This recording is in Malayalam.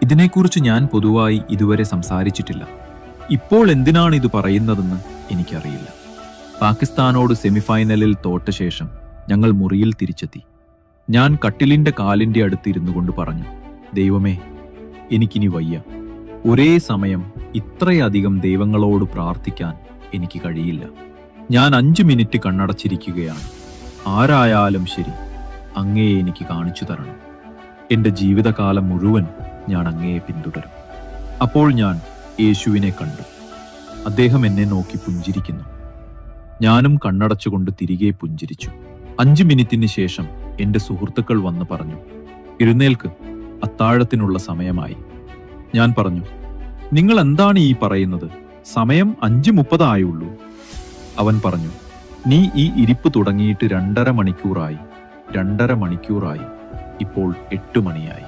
ഇതിനെക്കുറിച്ച് ഞാൻ പൊതുവായി ഇതുവരെ സംസാരിച്ചിട്ടില്ല. ഇപ്പോൾ എന്തിനാണ് ഇത് പറയുന്നതെന്ന് എനിക്കറിയില്ല. പാകിസ്ഥാനോട് സെമിഫൈനലിൽ തോറ്റ ശേഷം ഞങ്ങൾ മുറിയിൽ തിരിച്ചെത്തി. ഞാൻ കട്ടിലിന്റെ കാലിന്റെ അടുത്ത് ഇരുന്നു കൊണ്ട് പറഞ്ഞു, ദൈവമേ, എനിക്കിനി വയ്യ. ഒരേ സമയം ഇത്രയധികം ദൈവങ്ങളോട് പ്രാർത്ഥിക്കാൻ എനിക്ക് കഴിയില്ല. ഞാൻ 5 മിനിറ്റ് കണ്ണടച്ചിരിക്കുകയാണ്. ആരായാലും ശരി, അങ്ങയെ എനിക്ക് കാണിച്ചു തരണം. എൻ്റെ ജീവിതകാലം മുഴുവൻ ഞാൻ അങ്ങയെ പിന്തുടരും. അപ്പോൾ ഞാൻ യേശുവിനെ കണ്ടു. അദ്ദേഹം എന്നെ നോക്കി പുഞ്ചിരിക്കുന്നു. ഞാനും കണ്ണടച്ചുകൊണ്ട് തിരികെ പുഞ്ചിരിച്ചു. 5 മിനിറ്റിന് ശേഷം എൻ്റെ സുഹൃത്തുക്കൾ വന്ന് പറഞ്ഞു, എഴുന്നേൽക്ക്, അത്താഴത്തിനുള്ള സമയമായി. ഞാൻ പറഞ്ഞു, നിങ്ങൾ എന്താണ് ഈ പറയുന്നത്? സമയം 5:30 ആയുള്ളൂ. അവൻ പറഞ്ഞു, നീ ഈ ഇരിപ്പ് തുടങ്ങിയിട്ട് 2.5 മണിക്കൂറായി. 2.5 മണിക്കൂറായി. ഇപ്പോൾ 8 മണിയായി.